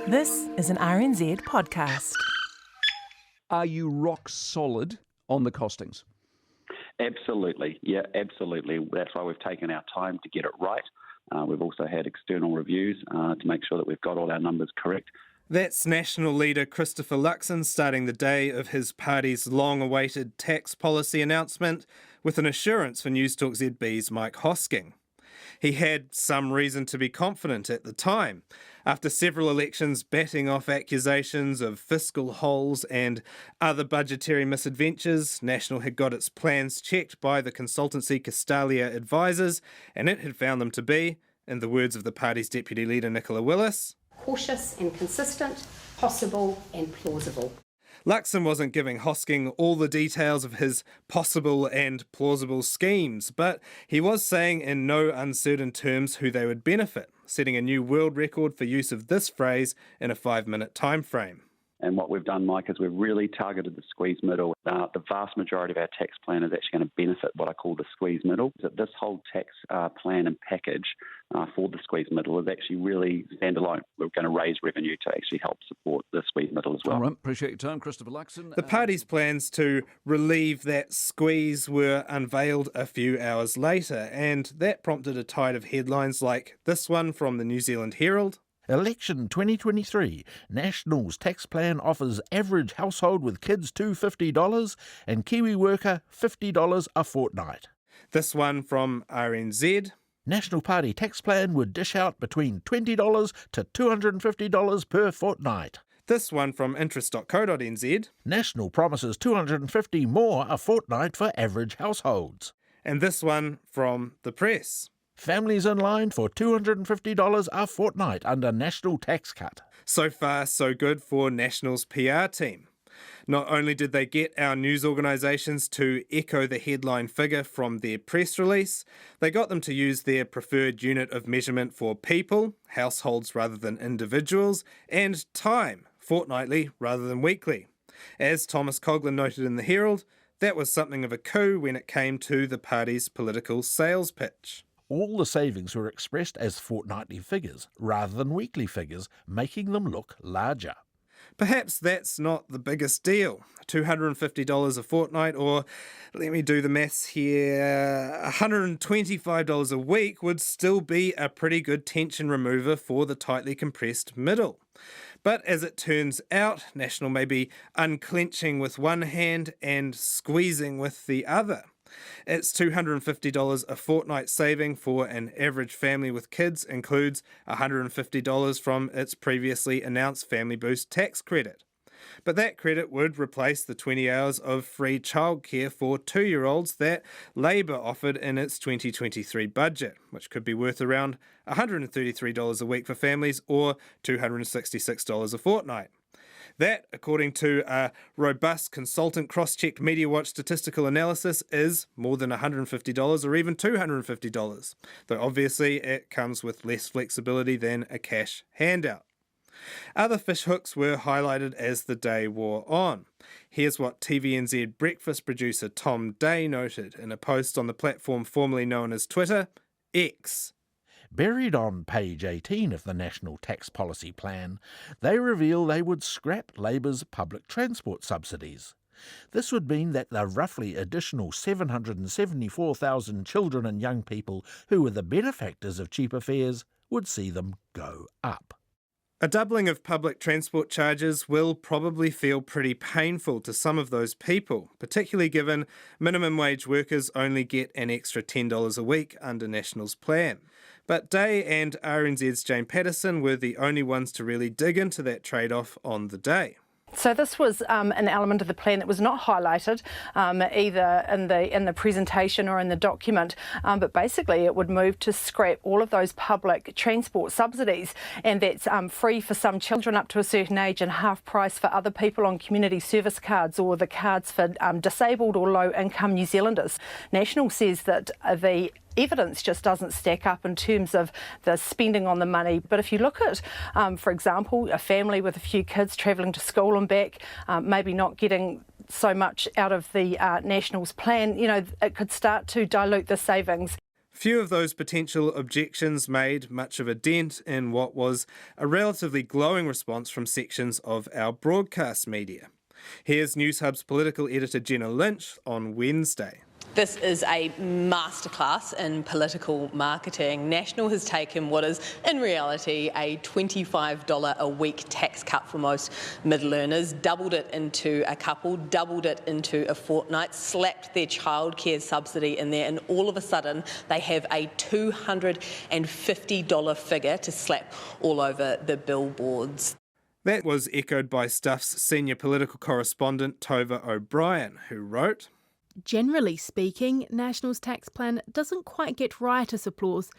This is an RNZ podcast. Are you rock solid on the costings? Absolutely. Yeah, absolutely. That's why we've taken our time to get it right. We've also had external reviews to make sure that we've got all our numbers correct. That's National leader Christopher Luxon starting the day of his party's long-awaited tax policy announcement with an assurance for Newstalk ZB's Mike Hosking. He had some reason to be confident at the time. After several elections batting off accusations of fiscal holes and other budgetary misadventures, National had got its plans checked by the consultancy Castalia Advisors, and it had found them to be, in the words of the party's deputy leader Nicola Willis, cautious and consistent, possible and plausible. Luxon wasn't giving Hosking all the details of his possible and plausible schemes, but he was saying in no uncertain terms who they would benefit, setting a new world record for use of this phrase in a 5-minute time frame. And what we've done, Mike, is we've really targeted the squeeze middle. The vast majority of our tax plan is actually going to benefit what I call the squeeze middle. This whole tax plan and package for the squeeze middle is actually really standalone. We're going to raise revenue to actually help support the squeeze middle as well. All right, appreciate your time, Christopher Luxon. The party's plans to relieve that squeeze were unveiled a few hours later, and that prompted a tide of headlines like this one from the New Zealand Herald. Election 2023. National's tax plan offers average household with kids $250 and Kiwi worker $50 a fortnight. This one from RNZ. National Party tax plan would dish out between $20 to $250 per fortnight. This one from interest.co.nz. National promises $250 more a fortnight for average households. And this one from the press. Families in line for $250 a fortnight under National tax cut. So far, so good for National's PR team. Not only did they get our news organisations to echo the headline figure from their press release, they got them to use their preferred unit of measurement for people, households rather than individuals, and time, fortnightly rather than weekly. As Thomas Coughlan noted in the Herald, that was something of a coup when it came to the party's political sales pitch. All the savings were expressed as fortnightly figures rather than weekly figures, making them look larger. Perhaps that's not the biggest deal. $250 a fortnight, or let me do the maths here, $125 a week would still be a pretty good tension remover for the tightly compressed middle. But as it turns out, National may be unclenching with one hand and squeezing with the other. Its $250 a fortnight saving for an average family with kids includes $150 from its previously announced Family Boost tax credit. But that credit would replace the 20 hours of free childcare for 2-year-olds that Labour offered in its 2023 budget, which could be worth around $133 a week for families or $266 a fortnight. That, according to a robust consultant cross-checked Mediawatch statistical analysis, is more than $150 or even $250, though obviously it comes with less flexibility than a cash handout. Other fishhooks were highlighted as the day wore on. Here's what TVNZ breakfast producer Tom Day noted in a post on the platform formerly known as Twitter, X. Buried on page 18 of the National Tax Policy Plan, they reveal they would scrap Labour's public transport subsidies. This would mean that the roughly additional 774,000 children and young people who were the benefactors of cheaper fares would see them go up. A doubling of public transport charges will probably feel pretty painful to some of those people, particularly given minimum wage workers only get an extra $10 a week under National's plan. But Day and RNZ's Jane Patterson were the only ones to really dig into that trade-off on the day. So this was an element of the plan that was not highlighted either in the presentation or in the document, but basically it would move to scrap all of those public transport subsidies, and that's free for some children up to a certain age and half price for other people on community service cards or the cards for disabled or low-income New Zealanders. National says that the evidence just doesn't stack up in terms of the spending on the money. But if you look at, for example, a family with a few kids travelling to school and back, maybe not getting so much out of the Nationals plan, it could start to dilute the savings. Few of those potential objections made much of a dent in what was a relatively glowing response from sections of our broadcast media. Here's News Hub's political editor Jenna Lynch on Wednesday. This is a masterclass in political marketing. National has taken what is, in reality, a $25 a week tax cut for most middle earners, doubled it into a couple, doubled it into a fortnight, slapped their childcare subsidy in there, and all of a sudden they have a $250 figure to slap all over the billboards. That was echoed by Stuff's senior political correspondent Tova O'Brien, who wrote, Generally speaking, National's tax plan doesn't quite get riotous applause.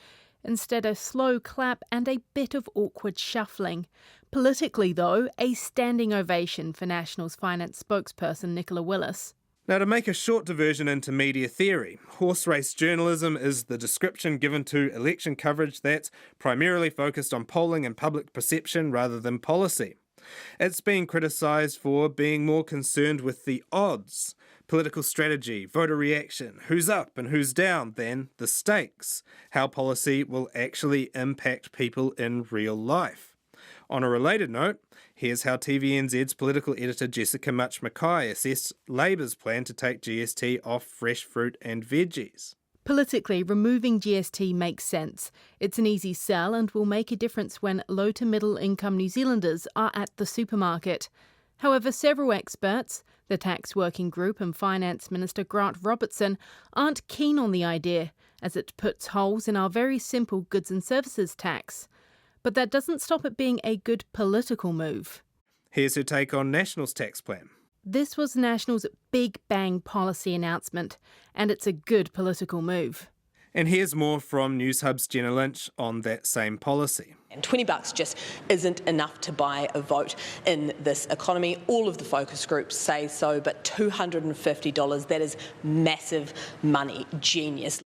Instead, a slow clap and a bit of awkward shuffling. Politically, though, a standing ovation for National's finance spokesperson Nicola Willis. Now, to make a short diversion into media theory, horse race journalism is the description given to election coverage that's primarily focused on polling and public perception rather than policy. It's been criticised for being more concerned with the odds, political strategy, voter reaction, who's up and who's down, than the stakes, how policy will actually impact people in real life. On a related note, here's how TVNZ's political editor Jessica Much-Mackay assessed Labour's plan to take GST off fresh fruit and veggies. Politically, removing GST makes sense. It's an easy sell and will make a difference when low to middle income New Zealanders are at the supermarket. However, several experts, the Tax Working Group and Finance Minister Grant Robertson, aren't keen on the idea, as it puts holes in our very simple goods and services tax. But that doesn't stop it being a good political move. Here's her take on National's tax plan. This was National's big bang policy announcement, and it's a good political move. And here's more from News Hub's Jenna Lynch on that same policy. And $20 just isn't enough to buy a vote in this economy. All of the focus groups say so, but $250, that is massive money. Genius.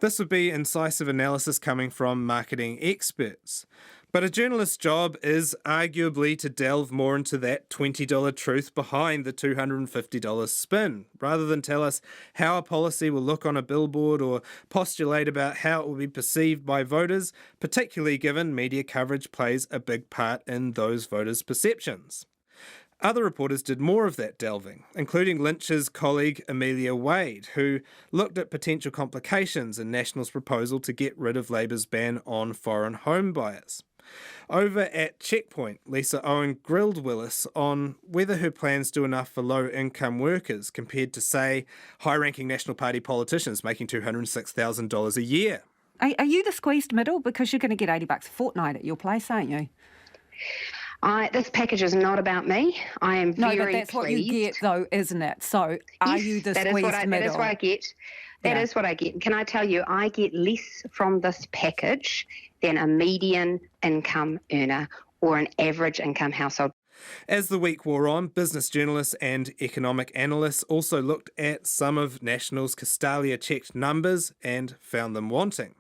This would be incisive analysis coming from marketing experts. But a journalist's job is arguably to delve more into that $20 truth behind the $250 spin, rather than tell us how a policy will look on a billboard or postulate about how it will be perceived by voters, particularly given media coverage plays a big part in those voters' perceptions. Other reporters did more of that delving, including Lynch's colleague Amelia Wade, who looked at potential complications in National's proposal to get rid of Labour's ban on foreign home buyers. Over at Checkpoint, Lisa Owen grilled Willis on whether her plans do enough for low-income workers compared to, say, high-ranking National Party politicians making $206,000 a year. Are you the squeezed middle? Because you're going to get $80 a fortnight at your place, aren't you? This package is not about me. I am very pleased. No, but that's what you get, though, isn't it? So are you the squeezed middle? That is what I get. That is what I get. And can I tell you, I get less from this package than a median income earner or an average income household. As the week wore on, business journalists and economic analysts also looked at some of National's Castalia-checked numbers and found them wanting.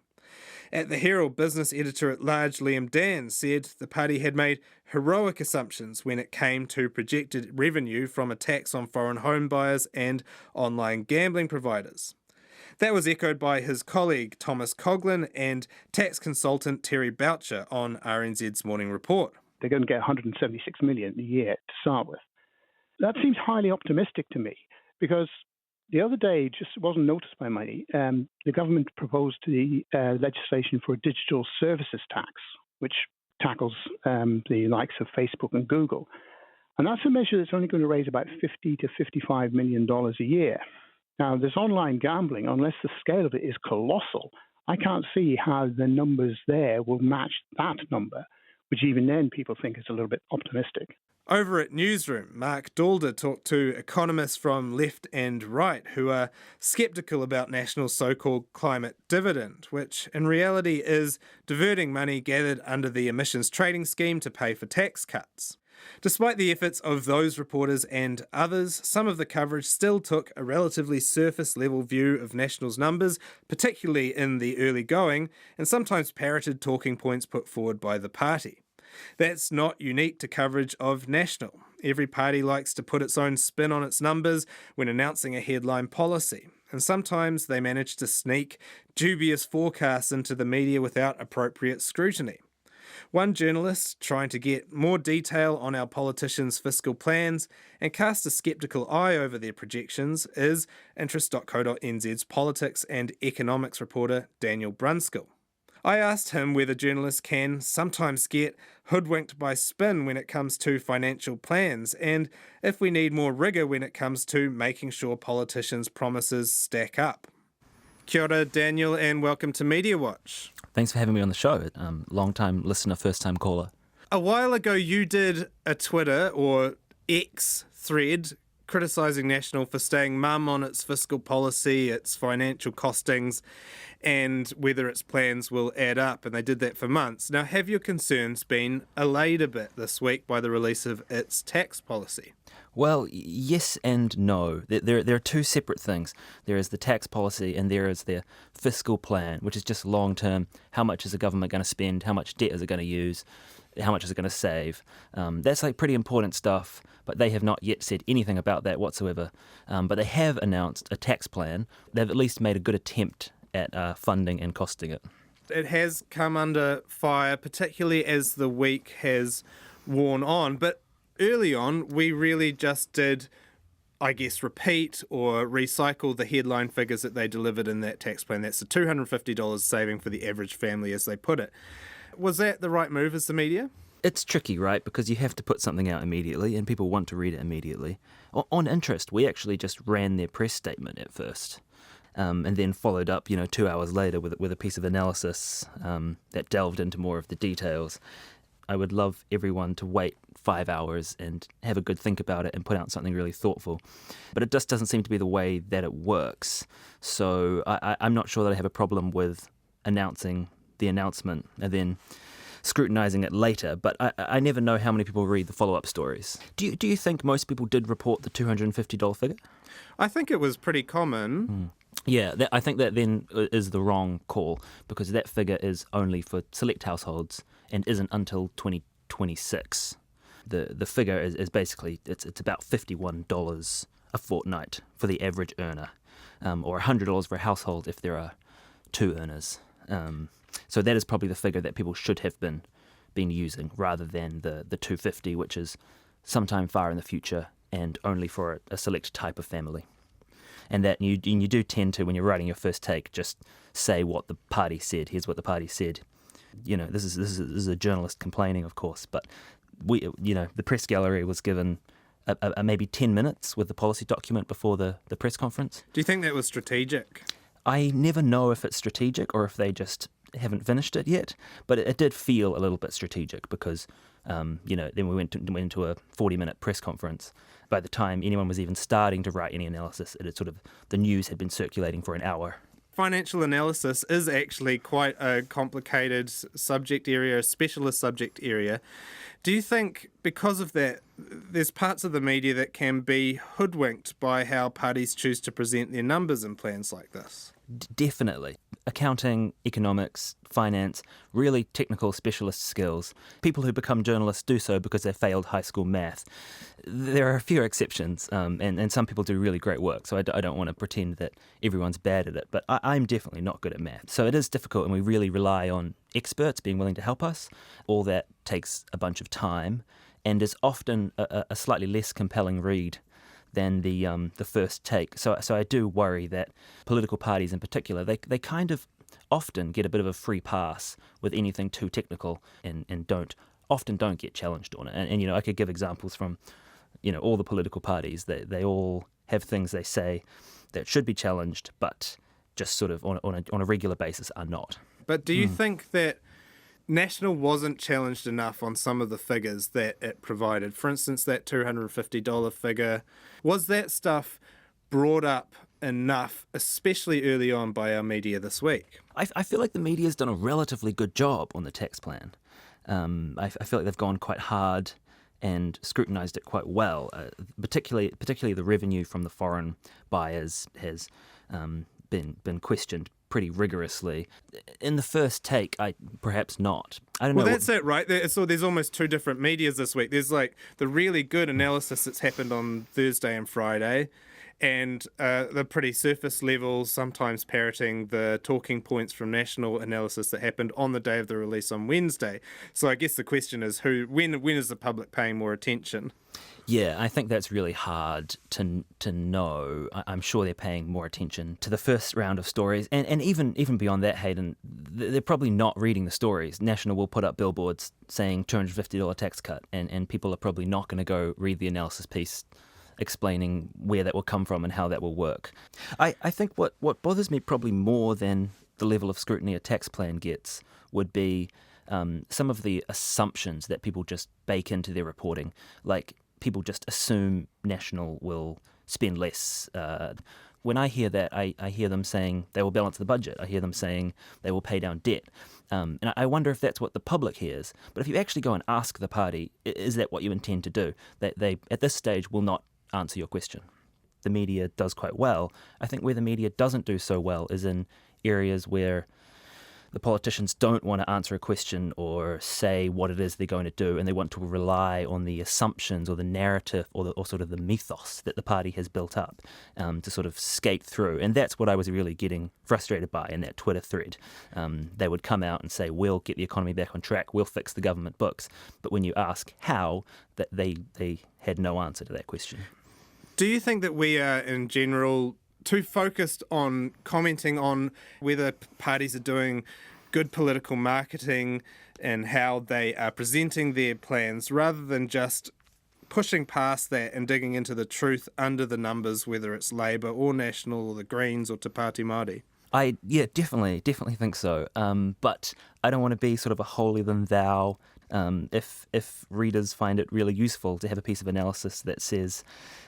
At the Herald, business editor-at-large Liam Dan said the party had made heroic assumptions when it came to projected revenue from a tax on foreign home buyers and online gambling providers. That was echoed by his colleague Thomas Coughlin and tax consultant Terry Boucher on RNZ's Morning Report. They're going to get $176 million a year to start with. That seems highly optimistic to me because the other day, just wasn't noticed by many, the government proposed the legislation for a digital services tax, which tackles the likes of Facebook and Google. And that's a measure that's only going to raise about $50 to $55 million a year. Now, this online gambling, unless the scale of it is colossal, I can't see how the numbers there will match that number, which even then people think is a little bit optimistic. Over at Newsroom, Mark Dalder talked to economists from left and right who are sceptical about National's so-called climate dividend, which in reality is diverting money gathered under the emissions trading scheme to pay for tax cuts. Despite the efforts of those reporters and others, some of the coverage still took a relatively surface-level view of National's numbers, particularly in the early going, and sometimes parroted talking points put forward by the party. That's not unique to coverage of National. Every party likes to put its own spin on its numbers when announcing a headline policy. and sometimes they manage to sneak dubious forecasts into the media without appropriate scrutiny. One journalist trying to get more detail on our politicians' fiscal plans and cast a sceptical eye over their projections is interest.co.nz's politics and economics reporter Daniel Brunskill. I asked him whether journalists can sometimes get hoodwinked by spin when it comes to financial plans, and if we need more rigour when it comes to making sure politicians' promises stack up. Kia ora, Daniel, and welcome to Mediawatch. Thanks for having me on the show. Long-time listener, first-time caller. A while ago, you did a Twitter or X thread criticising National for staying mum on its fiscal policy, its financial costings, and whether its plans will add up, and they did that for months. Now, have your concerns been allayed a bit this week by the release of its tax policy? Well, yes and no. There are two separate things. There is the tax policy and there is their fiscal plan, which is just long-term. How much is the government going to spend? How much debt is it going to use? How much is it going to save? That's like pretty important stuff, but they have not yet said anything about that whatsoever. But they have announced a tax plan. They've at least made a good attempt at funding and costing it. It has come under fire, particularly as the week has worn on, but early on, we really just did, I guess, repeat or recycle the headline figures that they delivered in that tax plan. That's the $250 saving for the average family, as they put it. Was that the right move as the media? It's tricky, right? Because you have to put something out immediately and people want to read it immediately. On interest, we actually just ran their press statement at first. And then followed up, 2 hours later with a piece of analysis that delved into more of the details. I would love everyone to wait 5 hours and have a good think about it and put out something really thoughtful. But it just doesn't seem to be the way that it works. So I'm not sure that I have a problem with announcing the announcement and then scrutinising it later, but I never know how many people read the follow-up stories. Do you think most people did report the $250 figure? I think it was pretty common. Yeah, I think that then is the wrong call because that figure is only for select households and isn't until 2026. The figure is basically, it's about $51 a fortnight for the average earner, or $100 for a household if there are two earners. So that is probably the figure that people should have been using rather than the $250, which is sometime far in the future and only for a select type of family. And that you do tend to, when you're writing your first take, just say what the party said. Here's what the party said. This is a journalist complaining, of course, but the press gallery was given a maybe 10 minutes with the policy document before the press conference. Do you think that was strategic? I never know if it's strategic or if they just haven't finished it yet, but it did feel a little bit strategic because, then we went into a 40-minute press conference. By the time anyone was even starting to write any analysis, the news had been circulating for an hour. Financial analysis is actually quite a complicated subject area, a specialist subject area. Do you think because of that, there's parts of the media that can be hoodwinked by how parties choose to present their numbers in plans like this? Definitely. Accounting, economics, finance, really technical specialist skills. People who become journalists do so because they failed high school math. There are a few exceptions, and some people do really great work, so I don't want to pretend that everyone's bad at it, but I'm definitely not good at math. So it is difficult, and we really rely on experts being willing to help us. All that takes a bunch of time and is often a slightly less compelling read than the first take. So I do worry that political parties in particular, they kind of often get a bit of a free pass with anything too technical and often don't get challenged on it. And I could give examples from all the political parties. They all have things they say that should be challenged, but just sort of on a regular basis are not. But do you think that National wasn't challenged enough on some of the figures that it provided? For instance, that $250 figure, was that stuff brought up enough, especially early on by our media this week? I feel like the media's done a relatively good job on the tax plan. I feel like they've gone quite hard and scrutinised it quite well. Particularly the revenue from the foreign buyers has been questioned pretty rigorously. In the first take, perhaps not. I don't know. Well, that's it, right? So there's almost two different medias this week. There's like the really good analysis that's happened on Thursday and Friday, and the pretty surface level, sometimes parroting the talking points from national analysis that happened on the day of the release on Wednesday. So I guess the question is, when is the public paying more attention? Yeah, I think that's really hard to know. I'm sure they're paying more attention to the first round of stories. And even beyond that, Hayden, they're probably not reading the stories. National will put up billboards saying $250 tax cut, and people are probably not going to go read the analysis piece explaining where that will come from and how that will work. I think what bothers me probably more than the level of scrutiny a tax plan gets would be some of the assumptions that people just bake into their reporting. Like, people just assume National will spend less. When I hear that, I hear them saying they will balance the budget. I hear them saying they will pay down debt. And I wonder if that's what the public hears. But if you actually go and ask the party, is that what you intend to do? They at this stage will not answer your question. The media does quite well. I think where the media doesn't do so well is in areas where the politicians don't want to answer a question or say what it is they're going to do, and they want to rely on the assumptions or the narrative or sort of the mythos that the party has built up to sort of skate through. And that's what I was really getting frustrated by in that Twitter thread. They would come out and say, we'll get the economy back on track, we'll fix the government books. But when you ask how, that they had no answer to that question. Do you think that we are, in general, too focused on commenting on whether parties are doing good political marketing and how they are presenting their plans, rather than just pushing past that and digging into the truth under the numbers, whether it's Labour or National or the Greens or Te Pāti Māori? Yeah, definitely think so. But I don't want to be sort of a holier than thou. If readers find it really useful to have a piece of analysis that says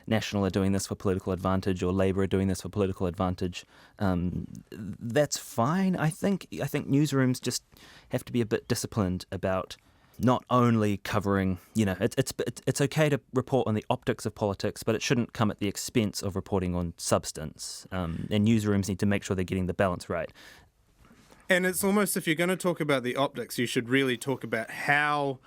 National are doing this for political advantage or Labour are doing this for political advantage, that's fine. I think newsrooms just have to be a bit disciplined about not only covering, it's okay to report on the optics of politics, but it shouldn't come at the expense of reporting on substance. And newsrooms need to make sure they're getting the balance right. And it's almost, if you're going to talk about the optics, you should really talk about how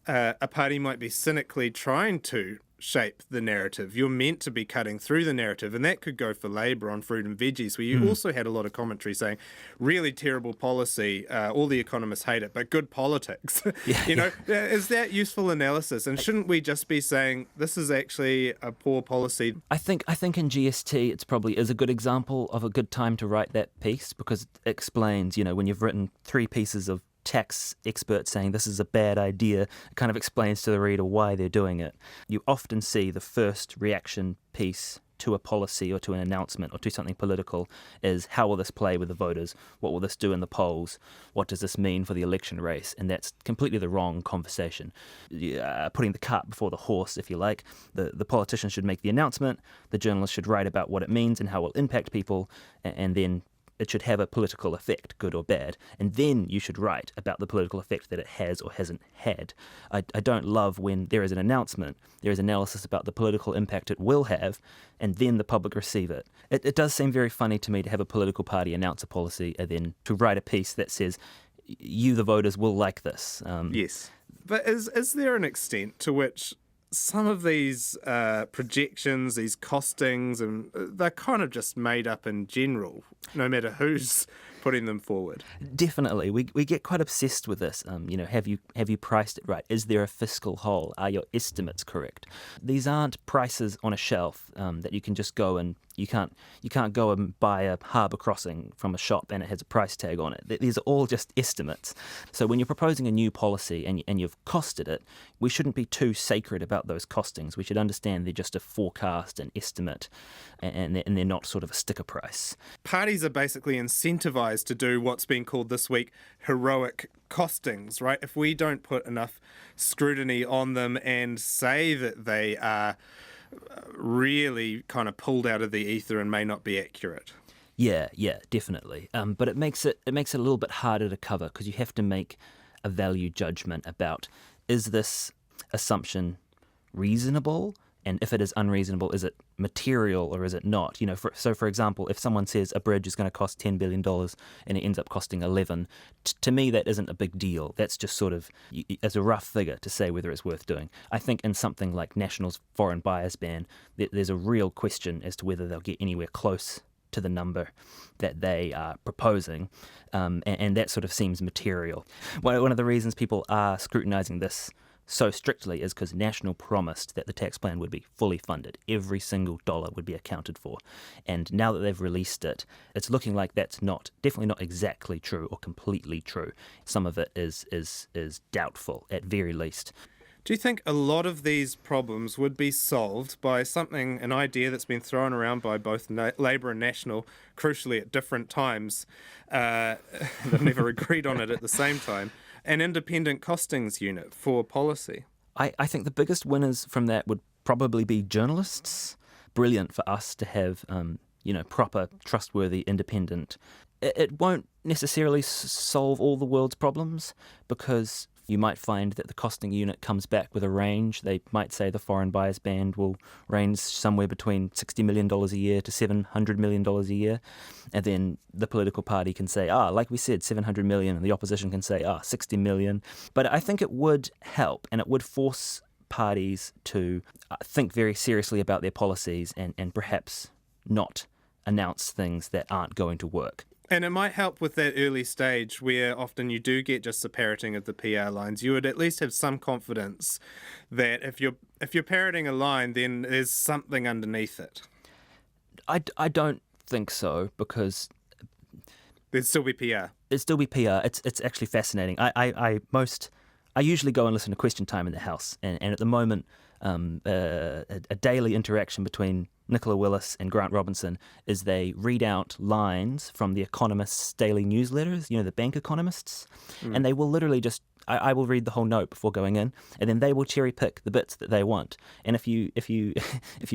a party might be cynically trying to shape the narrative. You're meant to be cutting through the narrative, and that could go for Labour on fruit and veggies, where you also had a lot of commentary saying, really terrible policy, all the economists hate it, but good politics. Is that useful analysis? And shouldn't we just be saying, this is actually a poor policy? I think in GST, it's probably is a good example of a good time to write that piece, because it explains, when you've written 3 pieces of tax experts saying this is a bad idea, it kind of explains to the reader why they're doing it. You often see the first reaction piece to a policy or to an announcement or to something political is, how will this play with the voters? What will this do in the polls? What does this mean for the election race? And that's completely the wrong conversation. Putting the cart before the horse, if you like. The politician should make the announcement, the journalist should write about what it means and how it will impact people, and then it should have a political effect, good or bad, and then you should write about the political effect that it has or hasn't had. I don't love when there is an announcement, there is analysis about the political impact it will have, and then the public receive it. It does seem very funny to me to have a political party announce a policy and then to write a piece that says, you, the voters, will like this. Yes. But is there an extent to which some of these projections, these costings, and they're kind of just made up in general, no matter who's putting them forward? Definitely. We get quite obsessed with this. Have you priced it right? Is there a fiscal hole? Are your estimates correct? These aren't prices on a shelf that you can just go and you can't go and buy a harbour crossing from a shop and it has a price tag on it. These are all just estimates. So when you're proposing a new policy and you've costed it, we shouldn't be too sacred about those costings. We should understand they're just a forecast, an estimate, and they're not sort of a sticker price. Parties are basically incentivised to do what's been called this week heroic costings, right? If we don't put enough scrutiny on them and say that they are really kind of pulled out of the ether and may not be accurate. Yeah, definitely. But it makes it a little bit harder to cover, because you have to make a value judgment about, is this assumption reasonable? And if it is unreasonable, is it material or is it not? For example, if someone says a bridge is going to cost $10 billion and it ends up costing 11, to me that isn't a big deal. That's just sort of as a rough figure to say whether it's worth doing. I think in something like National's foreign buyers ban, there's a real question as to whether they'll get anywhere close to the number that they are proposing, and that sort of seems material. One of the reasons people are scrutinising this so strictly is because National promised that the tax plan would be fully funded. Every single dollar would be accounted for. And now that they've released it, it's looking like that's definitely not exactly true or completely true. Some of it is doubtful, at very least. Do you think a lot of these problems would be solved by an idea that's been thrown around by both Labour and National, crucially at different times? They've never agreed on it at the same time. An independent costings unit for policy. I think the biggest winners from that would probably be journalists. Brilliant for us to have, proper, trustworthy, independent. It won't necessarily solve all the world's problems, because you might find that the costing unit comes back with a range. They might say the foreign buyers ban will range somewhere between $60 million a year to $700 million a year. And then the political party can say, like we said, $700 million, and the opposition can say, $60 million. But I think it would help, and it would force parties to think very seriously about their policies and perhaps not announce things that aren't going to work. And it might help with that early stage where often you do get just the parroting of the PR lines. You would at least have some confidence that if you're parroting a line, then there's something underneath it. I don't think so, because there'd still be PR. It'd still be PR. It's actually fascinating. I usually go and listen to Question Time in the House, and at the moment, a daily interaction between Nicola Willis and Grant Robinson is they read out lines from the Economist's daily newsletters, the bank economists, and they will literally just, I will read the whole note before going in, and then they will cherry pick the bits that they want. And if you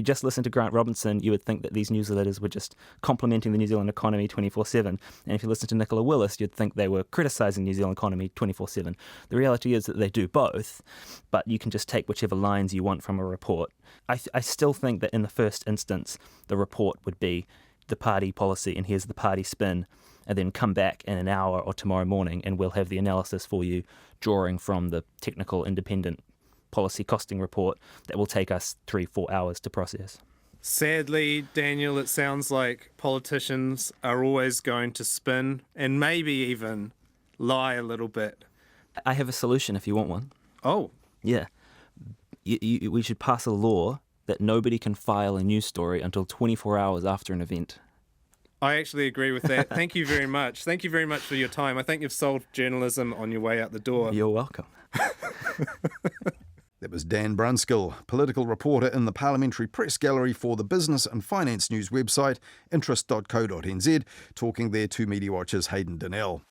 just listen to Grant Robinson, you would think that these newsletters were just complimenting the New Zealand economy 24/7. And if you listen to Nicola Willis, you'd think they were criticising the New Zealand economy 24/7. The reality is that they do both, but you can just take whichever lines you want from a report. I still think that in the first instance, the report would be the party policy, and here's the party spin, and then come back in an hour or tomorrow morning and we'll have the analysis for you, drawing from the technical independent policy costing report that will take us 3-4 hours to process. Sadly, Daniel, it sounds like politicians are always going to spin and maybe even lie a little bit. I have a solution if you want one. Oh. Yeah. We should pass a law that nobody can file a news story until 24 hours after an event. I actually agree with that. Thank you very much. Thank you very much for your time. I think you've solved journalism on your way out the door. You're welcome. That was Dan Brunskill, political reporter in the Parliamentary Press Gallery for the business and finance news website interest.co.nz, talking there to Mediawatch's Hayden Donnell.